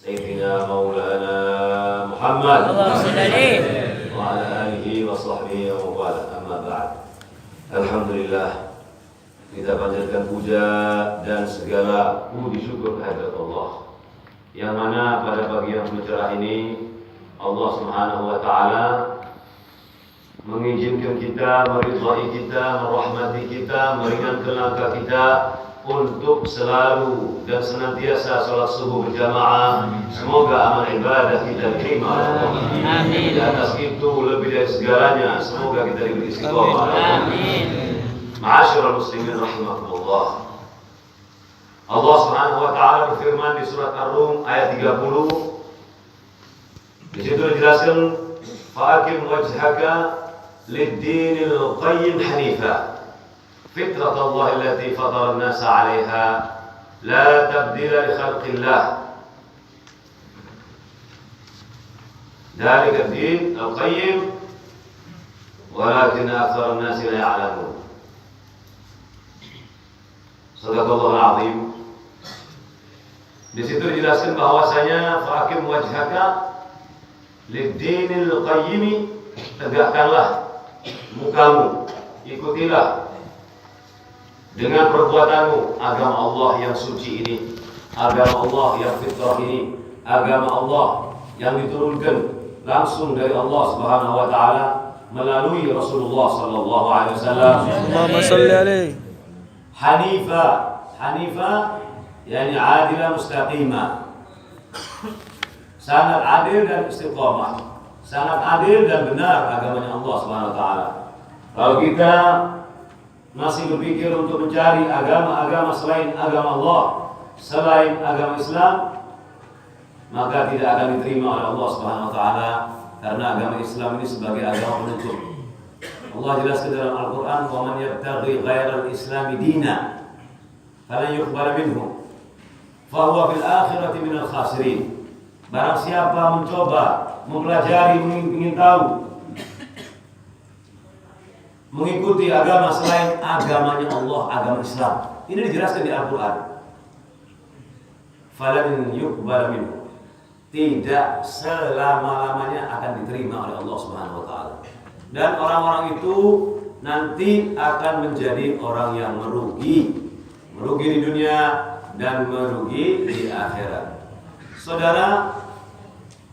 سيدنا مولانا محمد اللهم صل عليه وعلى آله وصحبه ومن والاه. Amma ba'd. Alhamdulillah, kita panjatkan puja dan segala puji syukur kehadirat Allah, yang mana pada pagi yang cerah ini Allah Subhanahu wa taala mengizinkan kita, meridhai kita, merahmati kita, meringankan langkah kita untuk selalu dan senantiasa salat subuh berjamaah. Semoga amal ibadah kita diterima oleh Allah. Amin. Di atas itu lebih dari segalanya, semoga kita diberi istiqomah. Amin. Ma'asyiral muslimin rahimakumullah. Allah Subhanahu wa taala berfirman di surat Ar-Rum ayat 30. Di situ dijelaskan fa'akim wajhaka lid-dinil qayyim hanifa fitrat Allah allati fatara an-nasa 'alaiha la tabdila li khalqillah dzalika ad-din al-qayyim walakin aktsara an-nasi la ya'lamun. Sadaqallahul azim. Di situ dijelaskan bahwasanya fa'akim wajhaka lid-dinil qayyim, tegakkanlah mukamu, ikutilah dengan perbuatanmu agama Allah yang suci ini, agama Allah yang fitrah ini, agama Allah yang diturunkan langsung dari Allah Subhanahu wa taala melalui Rasulullah sallallahu alaihi wasallam. Allahumma shalli alaihi. Hanifa, Hanifa yani adila mustaqima, sangat adil dan istiqamah, sangat adil dan benar agamanya Allah Subhanahu wa taala. Kalau kita masih berpikir untuk mencari agama-agama selain agama Allah, selain agama Islam, maka tidak akan diterima oleh Allah Subhanahu wa taala, karena agama Islam ini sebagai agama penutup. Allah jelaskan dalam Al-Qur'an, "Wa man yabtaghi ghairal islami dina falan yuqbal minhu fa huwa fil akhirati minal khasirin." Barang siapa mencoba, mempelajari, ingin tahu, mengikuti agama selain agamanya Allah, agama Islam, ini dijelaskan di Al-Quran, falan yuqbal minhu, tidak selama-lamanya akan diterima oleh Allah Subhanahu wa taala. Dan orang-orang itu nanti akan menjadi orang yang merugi di dunia dan merugi di akhirat. Saudara,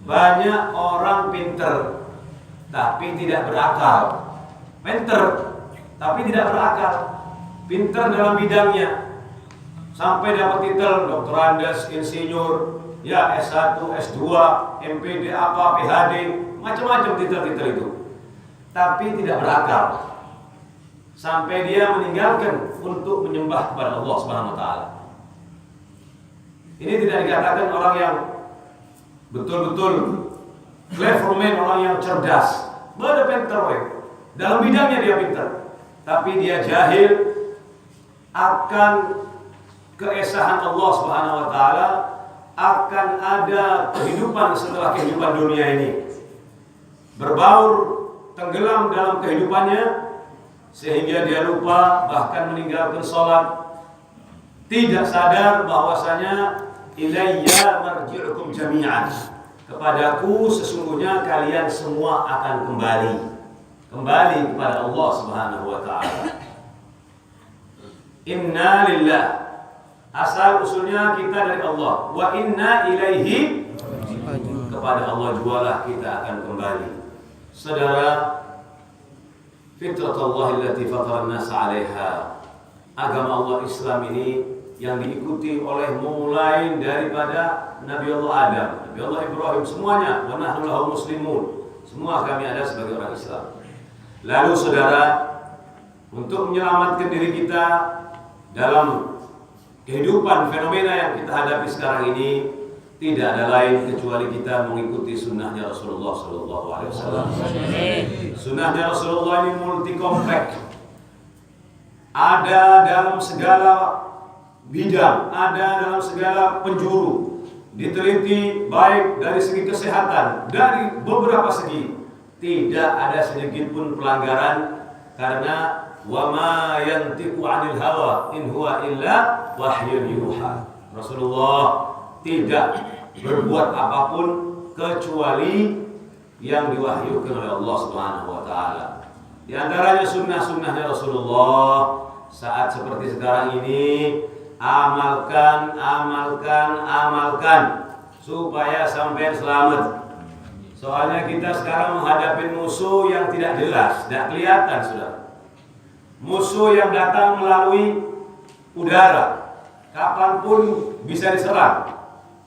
banyak orang pinter tapi tidak berakal. Pinter tapi tidak berakal. Pinter dalam bidangnya, sampai dapat titel doktor Andes, insinyur, ya S1, S2, MPD apa, PhD, macam-macam titel-titel itu. Tapi tidak berakal. Sampai dia meninggalkan untuk menyembah kepada Allah Subhanahu wa taala. Ini tidak dikatakan orang yang betul-betul clever man, orang yang cerdas. Bada pinter, dalam bidangnya dia pinter, tapi dia jahil akan keesahan Allah Subhanahu wa taala, akan ada kehidupan setelah kehidupan dunia ini. Berbaur, tenggelam dalam kehidupannya sehingga dia lupa, bahkan meninggalkan sholat, tidak sadar bahwasanya ilayya marji'ukum jami'an, kepadaku sesungguhnya kalian semua akan kembali kepada Allah Subhanahu wa taala. Inna lillah, asal usulnya kita dari Allah, wa inna ilaihi, kepada Allah jualah kita akan kembali. Saudara, fitrat Allah allati fatara an-nas 'alaiha, agama Allah Islam ini yang diikuti oleh mulai daripada Nabi Allah Adam, Nabi Allah Ibrahim, semuanya, wa nahnu lahu muslimun, semua kami ada sebagai orang Islam. Lalu saudara, untuk menyelamatkan diri kita dalam kehidupan fenomena yang kita hadapi sekarang ini, tidak ada lain kecuali kita mengikuti sunnahnya Rasulullah Sallallahu Alaihi Wasallam. Sunnahnya Rasulullah ini multi komplek, ada dalam segala bidang, ada dalam segala penjuru, diteliti baik dari segi kesehatan, dari beberapa segi, tidak ada sedikit pun pelanggaran, karena wa ma yantiqu 'anil hawa in huwa illa wahyun yuha. Rasulullah tidak berbuat apapun kecuali yang diwahyukan oleh Allah Subhanahu wa taala. Di antaranya sunnah-sunnahnya Rasulullah saat seperti sekarang ini, amalkan supaya sampai selamat. Soalnya kita sekarang menghadapi musuh yang tidak jelas, tidak kelihatan, sudah. Musuh yang datang melalui udara, kapanpun bisa diserang,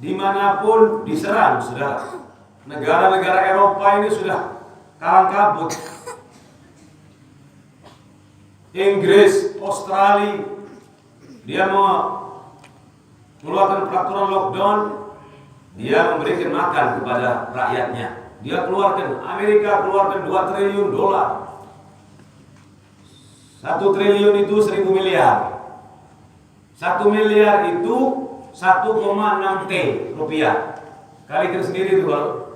dimanapun diserang, saudara. Negara-negara Eropa ini sudah kalang kabut. Inggris, Australia, dia mengeluarkan peraturan lockdown, dia memberikan makan kepada rakyatnya. Dia keluarkan, Amerika keluarkan 2 triliun dolar. 1 triliun itu 1.000 miliar. 1 miliar itu 1,6 T rupiah. Kalikan sendiri itu kalau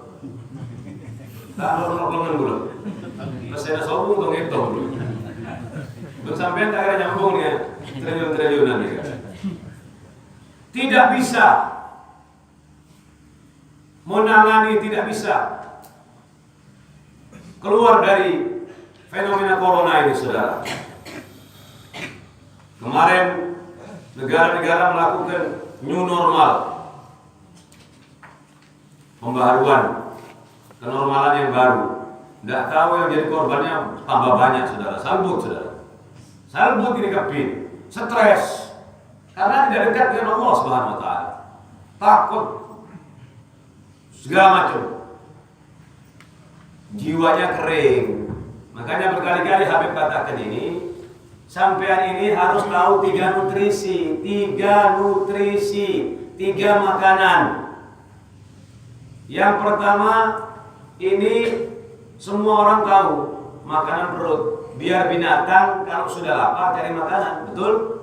tak lolongan dulu. Terus saya sobung dong itu dulu. Belum sampai tak ada nyambung ya triliun-triliunan ya. Tidak bisa menangani, tidak bisa keluar dari fenomena corona ini, saudara. Kemarin negara-negara melakukan new normal, pembaharuan, kenormalan yang baru. Tidak tahu yang jadi korbannya tambah banyak, saudara. Salbut ini kepin, stres, karena tidak dekat dengan Allah Subhanahu wa taala. Takut segala macam. Jiwanya kering. Makanya berkali-kali Habib katakan ini, sampean ini harus tahu 3 nutrisi, 3 makanan. Yang pertama, ini semua orang tahu, makanan perut. Biar binatang kalau sudah lapar cari makanan, betul?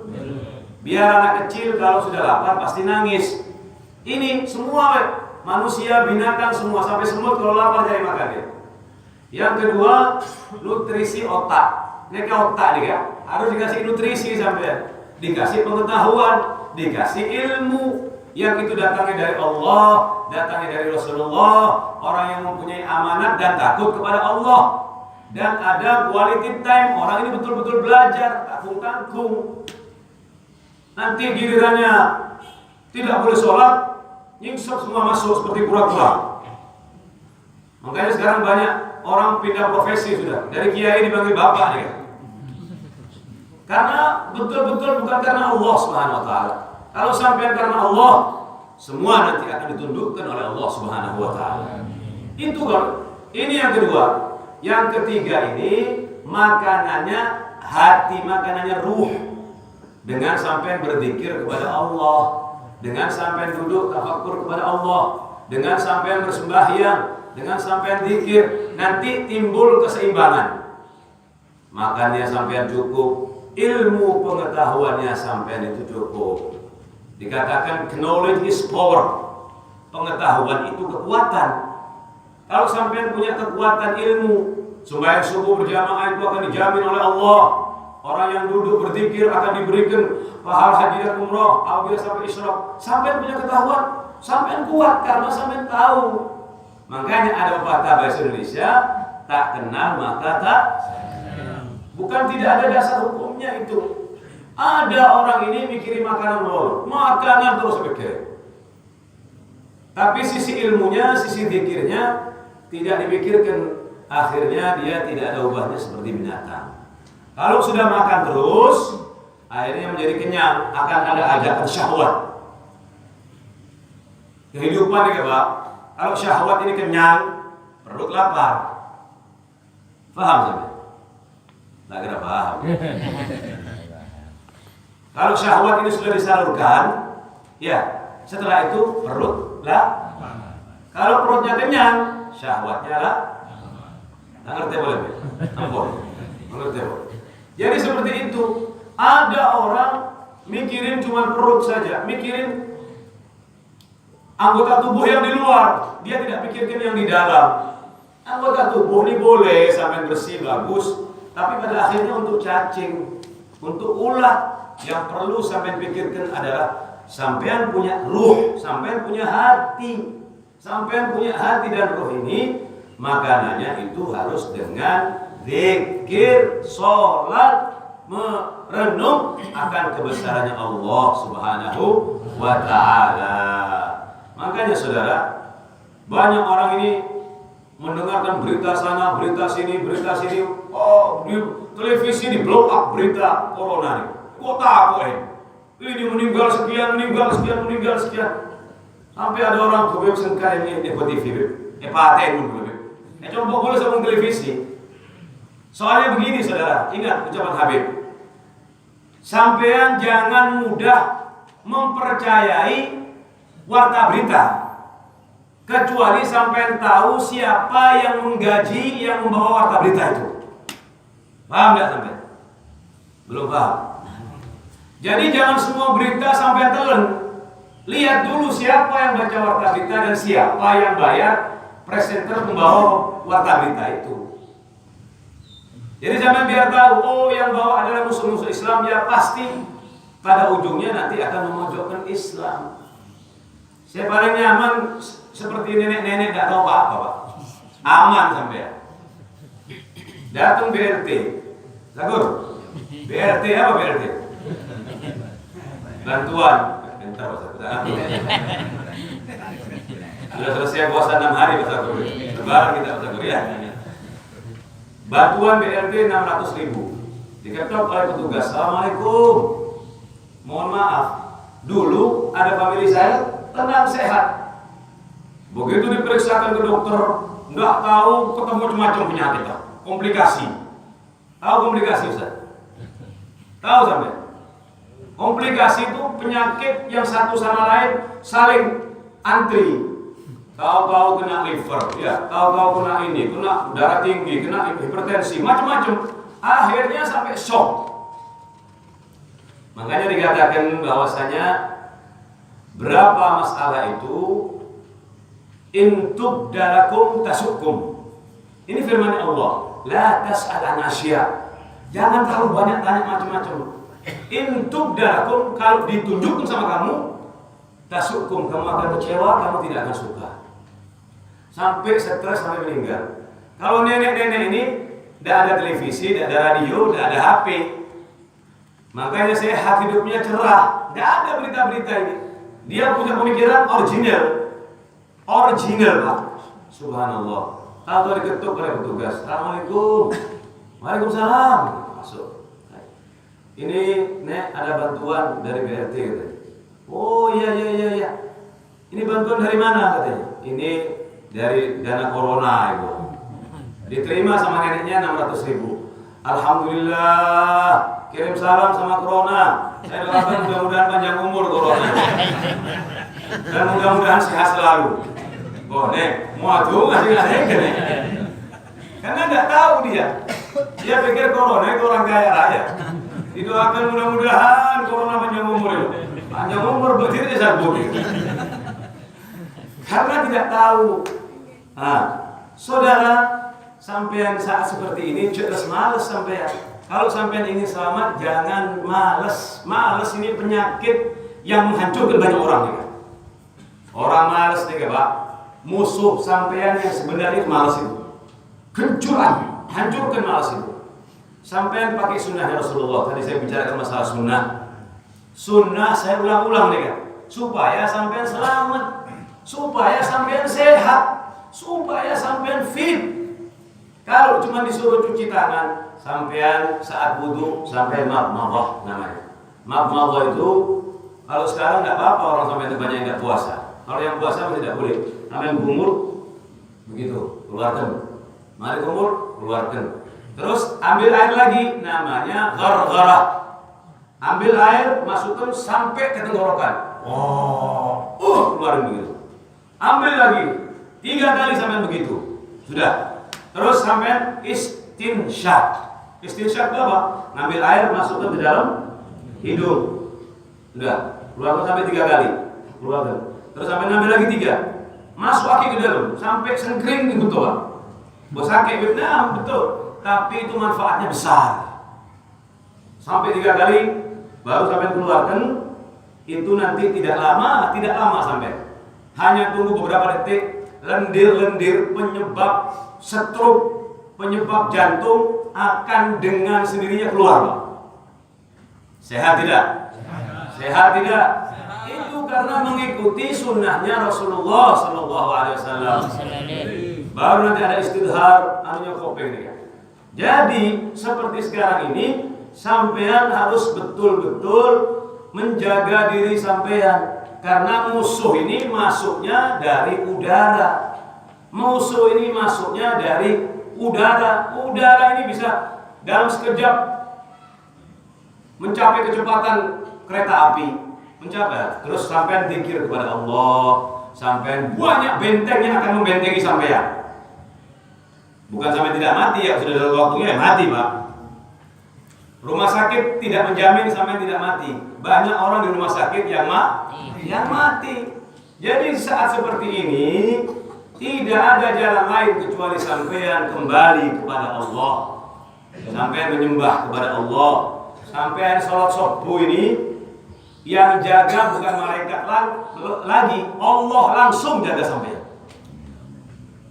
Biar anak kecil kalau sudah lapar pasti nangis. Ini semua manusia, binatang semua, sampai semut kalau lapar cari makan. Yang kedua, nutrisi otak. Ini ke otak dia harus dikasih nutrisi sampai, dikasih pengetahuan, dikasih ilmu yang itu datangnya dari Allah, datangnya dari Rasulullah, orang yang mempunyai amanat dan takut kepada Allah, dan ada quality time, orang ini betul-betul belajar, tanggung-tanggung. Nanti gilirannya tidak boleh sholat, nyingsap semua masuk seperti pura-pura. Makanya sekarang banyak orang pindah profesi sudah, dari kiai dipanggil bapak dia. Karena betul-betul bukan karena Allah Subhanahu wa taala. Kalau sampai karena Allah, semua nanti akan ditundukkan oleh Allah Subhanahu wa taala. Itu kan. Ini yang kedua. Yang ketiga ini makanannya hati, makanannya ruh. Dengan sampai berzikir kepada Allah, dengan sampai duduk tafakkur kepada Allah, dengan sampai bersembahyang, dengan sampai zikir, nanti timbul keseimbangan. Makannya sampai cukup, ilmu pengetahuannya sampai itu cukup. Dikatakan knowledge is power. Pengetahuan itu kekuatan. Kalau sampai punya kekuatan ilmu, sembahyang subuh berjamaah itu akan dijamin oleh Allah. Orang yang duduk berzikir akan diberikan pahala haji dan umrah apabila sampai isyraq. Sampai punya ketahuan, sampai kuat karena sampai tahu. Makanya ada pepatah bahasa Indonesia, tak kenal maka tak. Bukan tidak ada dasar hukumnya itu. Ada orang ini mikirin makanan mulu, makanan terus pikir. Tapi sisi ilmunya, sisi zikirnya tidak dipikirkan. Akhirnya dia tidak ada ubahnya seperti binatang. Kalau sudah makan terus, akhirnya menjadi kenyang, akan ada ajakan syahwat. Kehidupan ini Pak, kalau syahwat ini kenyang, perut lapar. Paham sampai? Tak kira paham. Kalau syahwat ini sudah disalurkan, ya setelah itu perut lapar. Kalau perutnya kenyang, syahwatnya lah. Tak ngerti boleh? Ampun, mengerti boleh. Jadi seperti itu. Ada orang mikirin cuma perut saja, mikirin anggota tubuh yang di luar, dia tidak pikirkan yang di dalam. Anggota tubuh ini boleh sampai bersih bagus, tapi pada akhirnya untuk cacing, untuk ulah, yang perlu sampai pikirkan adalah sampean punya ruh, sampean punya hati. Sampean punya hati dan ruh ini, makanannya itu harus dengan zikir, sholat, merenung akan kebesarannya Allah Subhanahu wa ta'ala. Makanya saudara, banyak orang ini mendengarkan berita sana, berita sini, oh di televisi di blow up berita corona nih. Kok takut ini meninggal sekian. Sampai ada orang tuh sengkar ini paten pun coba boleh sama televisi. Soalnya begini saudara, ingat ucapan Habib. Sampean jangan mudah mempercayai warta berita kecuali sampean tahu siapa yang menggaji yang membawa warta berita itu. Paham nggak sampean? Belum paham. Jadi jangan semua berita sampean telan. Lihat dulu siapa yang baca warta berita dan siapa yang bayar presenter membawa warta berita itu. Jadi sampean biar tahu, oh yang bawa adalah musuh-musuh Islam, ya pasti pada ujungnya nanti akan memojokkan Islam. Saya paling nyaman seperti nenek-nenek tidak tahu apa-apa, Pak. Aman sampean. Datang BRT, Zagur. BRT apa BRT? Bantuan. Bentar, Pak. Sudah selesai puasa 6 hari, Pak Zagur. Lebaran kita, Pak Zagur, ya. Bantuan BRT 600.000 diketok oleh petugas. Assalamualaikum, mohon maaf, dulu ada famili saya tenang sehat. Begitu diperiksakan ke dokter, nggak tahu ketemu macam-macam penyakit, komplikasi. Tahu komplikasi Ustaz? Tahu sampai? Komplikasi itu penyakit yang satu sama lain saling antri. Tahu-tahu kena liver, ya, tahu-tahu kena ini, kena darah tinggi, kena hipertensi, macam-macam. Akhirnya sampai shock. Makanya dikatakan bahwasanya berapa masalah itu intub dalakum tasukum. Ini firman Allah. La tas'al an asya. Jangan terlalu banyak tanya macam-macam. Intub dalakum, kalau ditunjukkan sama kamu, tasukum, kamu akan kecewa, kamu tidak akan suka. Sampai stres, sampai meninggal. Kalau nenek-nenek ini tidak ada televisi, tidak ada radio, tidak ada HP, makanya sehat, hidupnya cerah, tidak ada berita-berita ini. Dia punya pemikiran original Pak. Subhanallah. Tahu diketuk oleh petugas. Assalamualaikum. Waalaikumsalam. Masuk. Ini nek ada bantuan dari BRT katanya. Oh iya. Ini bantuan dari mana katanya? Ini dari dana corona Ibu. Diterima sama neneknya 600.000. Alhamdulillah. Kirim salam sama corona. Saya doakan mudah-mudahan panjang umur corona. Dan mudah-mudahan sehat selalu. Oh nek, mau tuh ngasih nek. Karena nggak tahu dia. Dia pikir corona itu orang kaya raya. Didoakan mudah-mudahan corona panjang umur. Panjang umur berdiri sabuk. Karena tidak tahu. Nah, saudara, sampean saat seperti ini jelas males sampean. Kalau sampean ingin selamat, jangan males. Males ini penyakit yang menghancurkan banyak orang juga. Orang males nih Pak, musuh sampean yang sebenarnya males itu. Kencuran, hancurkan males itu. Sampean pakai sunnah Rasulullah. Tadi saya bicarakan masalah sunnah. Sunnah saya ulang-ulang nih kan, supaya sampean selamat, supaya sampean sehat, supaya sampean fit. Kalau cuma disuruh cuci tangan, sampean saat wudu sampean mabmadah namanya. Mabmadah itu kalau sekarang nggak apa-apa, orang sampean banyak yang nggak puasa. Kalau yang puasa masih tidak boleh. Sampean kumur begitu, keluarkan. Mari kumur, keluarkan. Terus ambil air lagi, namanya ghargharah. Ambil air, masukkan sampai ke tenggorokan. Keluarin begitu. Ambil lagi, 3 kali sampean begitu. Sudah. Terus sampean istinsyaq. Istinsyaq itu apa? Ngambil air, masukkan ke dalam hidung. Sudah. Keluarkan sampai 3 kali. Keluarkan. Terus sampean ngambil lagi 3. Masuk lagi ke dalam sampai sengkring gitu Pak. Bos sakit, nah betul. Tapi itu manfaatnya besar. Sampai 3 kali baru sampean keluarkan. itu nanti tidak lama sampai. Hanya tunggu beberapa detik, lendir-lendir penyebab stroke, penyebab jantung akan dengan sendirinya keluar, Pak. Sehat tidak? Sehat tidak? Itu karena mengikuti sunnahnya Rasulullah Sallallahu Alaihi Wasallam. Baru nanti ada istidhar, anunya kopeng nih kan. Jadi seperti sekarang ini, sampean harus betul-betul menjaga diri sampean. Karena musuh ini masuknya dari udara. Musuh ini masuknya dari udara. Udara ini bisa dalam sekejap mencapai kecepatan kereta api. Mencapai. Terus sampean zikir kepada Allah. Sampean banyak benteng yang akan membentengi sampean. Bukan sampai tidak mati ya, sudah ada waktunya ya mati, Pak. Rumah sakit tidak menjamin sampai tidak mati. Banyak orang di rumah sakit yang mati. Jadi saat seperti ini tidak ada jalan lain kecuali sampean kembali kepada Allah. Sampean menyembah kepada Allah. Sampean sholat subuh ini yang jaga bukan malaikat lagi, Allah langsung jaga sampean.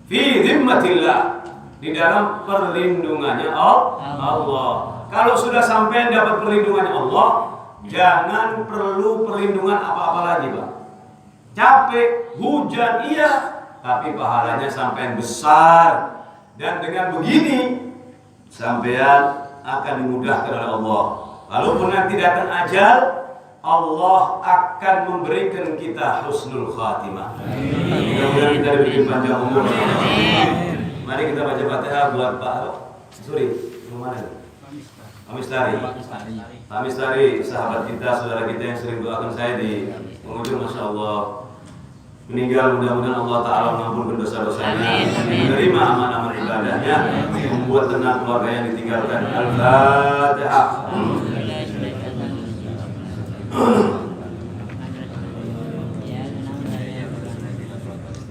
Fi dhimmatillah, di dalam perlindungannya Allah. Kalau sudah sampai dapat perlindungannya Allah, jangan perlu perlindungan apa-apa lagi, Pak. Capek, hujan iya, tapi pahalanya sampean besar. Dan dengan begini, sampean akan dimudahkan oleh Allah. Walaupun nanti datang ajal, Allah akan memberikan kita husnul khatimah. Mudah-mudahan kita diberi panjang umur. Mari kita baca Fatihah buat Pak Suri. Mana? Pak Mistari, sahabat kita, saudara kita yang sering doakan saya di penghujung, Masya Allah meninggal. Mudah-mudahan Allah Ta'ala mengampunkan dosa-dosanya, menerima amal-amal ibadahnya, membuat tenang keluarga yang ditinggalkan. Al-Fatihah.